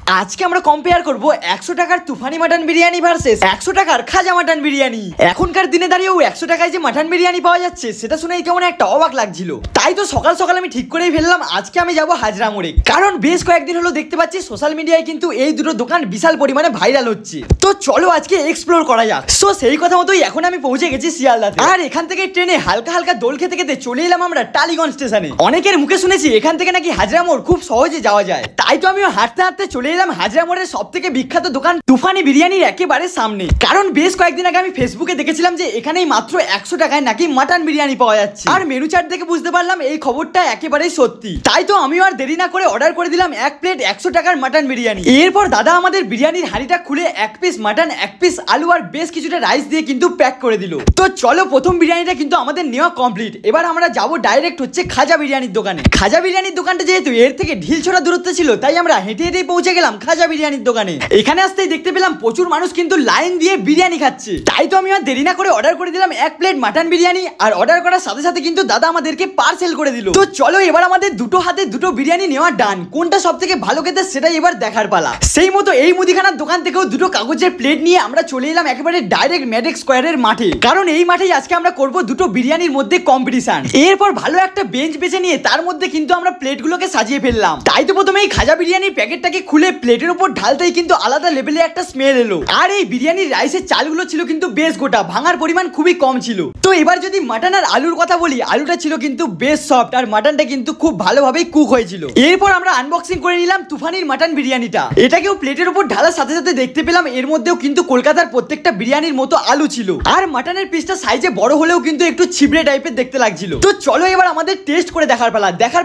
আজকে আমরা কম্পেয়ার করব 100 টাকার তুফানি মাটন বিরিয়ানি ভার্সেস 100 টাকার খাজা মাটন বিরিয়ানি। এখনকার দিনে দাঁড়িয়েও 100 টাকায় যে মাটন বিরিয়ানি পাওয়া যাচ্ছে সেটা শুনেই কেমন একটা অবাক লাগছিল। তাই তো সকাল সকাল আমি ঠিক করেই ফেললাম আজকে আমি যাব হাজরা মোড়ে, কারণ বেশ কয়েকদিন হলো দেখতে পাচ্ছি সোশ্যাল মিডিয়ায় কিন্তু এই দুটো দোকান বিশাল পরিমাণে ভাইরাল হচ্ছে। তো চলো আজকে এক্সপ্লোর করা যাক। সো সেই কথা মতোই এখন আমি পৌঁছে গেছি শিয়ালদাতে, আর এখান থেকে ট্রেনে হালকা হালকা দোল খেতে খেতে চলে এলাম আমরা টালিগঞ্জ স্টেশনে। অনেকের মুখে শুনেছি এখান থেকে নাকি হাজরা মোড় খুব সহজে যাওয়া যায়, তাই তো আমিও হাঁটতে হাঁটতে চলে এলাম হাজরা মোড়ের সব থেকে বিখ্যাত দোকান তুফানি বিরিয়ানির একেবারে সামনে। কারণ বেশ কয়েকদিন আগে আমি ফেসবুকে দেখেছিলাম যে এখানেই মাত্র 100 টাকায় নাকি মাটন বিরিয়ানি পাওয়া যাচ্ছে, আর মেনু চার্ট দেখে বুঝতে পারলাম এই খবরটা একেবারেই সত্যি। তাই তো আমিও আর দেরি না করে অর্ডার করে দিলাম এক প্লেট 100 টাকার মাটন বিরিয়ানি। এরপর দাদা আমাদের বিরিয়ানির হাঁড়িটা খুলে এক পিস মাটন, এক পিস আলু আর বেশ কিছুটা রাইস দিয়ে কিন্তু প্যাক করে দিল। তো চলো প্রথম বিরিয়ানিটা কিন্তু আমাদের নেওয়া কমপ্লিট। এবার আমরা যাব ডাইরেক্ট হচ্ছে খাজা বিরিয়ানির দোকানে। খাজা বিরিয়ানির দোকানটা যেহেতু এর থেকে ঢিল ছোড়া দূরত্ব ছিল, তাই আমরা হেঁটে হেঁটেই পৌঁছে গেলাম খাজা বিরিয়ানির দোকানে। এখানে আসতেই দেখতে পেলাম প্রচুর মানুষ কিন্তু লাইন দিয়ে বিরিয়ানি খাচ্ছে। তাই তো আমি আর দেরি না করে অর্ডার করে দিলাম এক প্লেট মাটন বিরিয়ানি, আর অর্ডার করার সাথে সাথে কিন্তু দাদা আমাদেরকে পার্সেল করে দিল। তো চলো এবার আমাদের দুটো হাতে দুটো বিরিয়ানি নেওয়া ডান। কোনটা সব থেকে ভালো খেতে সেটাই এবার দেখার পালা। সেই মতো এই মুদিখানার দোকান থেকেও দুটো কাগজের প্লেট নিয়ে আমরা চলে এলাম একেবারে ডাইরেক্ট ম্যাডেক স্কোয়ারের মাঠে, কারণ এই মাঠেই আজকে আমরা করব দুটো বিরিয়ানির মধ্যে কম্পিটিশন। এরপর ভালো একটা বেঞ্চ বেছে নিয়ে তার মধ্যে কিন্তু আমরা প্লেটগুলোকে সাজিয়ে ফেললাম। তাই তো প্রথমে এই খাজা বিরিয়ানির প্যাকেটটাকে খুলে প্লেটের উপর ঢালতেই কিন্তু আলাদা লেভেলে একটা স্মেল এলো। আর এই বিরিয়ানির রাইসের চালগুলো ছিল কিন্তু বেশ গোটা, ভাঙার পরিমাণ খুবই কম ছিল। তো এবার যদি মাটন আর আলুর কথা বলি, আলুটা ছিল কিন্তু বেশ সফট, আর মাটনটা কিন্তু খুব ভালোভাবেই কুক হয়েছিল। এরপর আমরা আনবক্সিং করে নিলাম তুফানির মাটন বিরিয়ানিটা। এটাকেও প্লেটের উপর ঢালার সাথে সাথে দেখতে পেলাম এর মধ্যেও কিন্তু কলকাতার প্রত্যেকটা বিরিয়ানির মতো আলু ছিল, আর মাটনের পিসটা সাইজে বড় হলেও কিন্তু একটু ছিবড়ে টাইপের দেখতে লাগছিল। তো চলো এবার আমাদের টেস্ট করে দেখার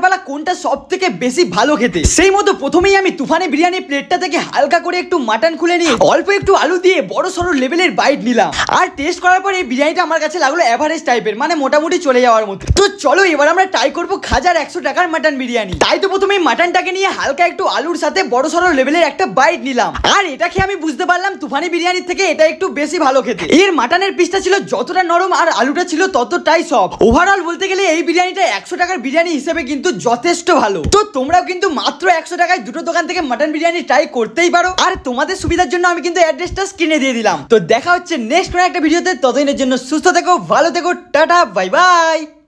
পালা কোনটা সব থেকে বেশি ভালো খেতে। সেই মতো প্রথমেই আমি তুফানি বিরিয়ানি প্লেটটা থেকে হালকা করে একটু মাটন খুলে নিয়ে অল্প একটু আলু দিয়ে বড় সরো লেভেলের বাইট নিলাম। আর টেস্ট করার পর এই বিরিয়ানিটা আমার কাছে লাগলো এভারেজ টাইপের, মানে মোটামুটি চলে যাওয়ার মতো। তো চলো এবার আমরা ট্রাই করবো খাজার 100 টাকার মাটন বিরিয়ানি। তাই তো প্রথমে মাটনটাকে নিয়ে হালকা একটু আলুর সাথে বড় সরো লেভেলের একটা বাইট নিলাম, আর এটা খেয়ে আমি বুঝতে পারলাম তুফানি বিরিয়ানির থেকে এটা একটু বেশি ভালো খেতে। এর মাটনের পিসটা ছিল যতটা নরম আর আলুটা ছিল ততটাই সফট। ওভারঅল বলতে গেলে এই বিরিয়ানিটা 100 টাকার বিরিয়ানি হিসেবে কিন্তু যথেষ্ট ভালো। তো তোমরাও কিন্তু মাত্র 100 টাকায় দুটো দোকান থেকে মাটন বিরিয়ানি ট্রাই করতেই পারো। আর তোমাদের সুবিধার জন্য আমি কিন্তু অ্যাড্রেসটা স্ক্রিনে দিয়ে দিলাম। তো দেখা হচ্ছে নেক্সট কোনো একটা ভিডিওতে। ততদিনের জন্য সুস্থ থেকো, ভালো থেকো, টাটা, বাই বাই।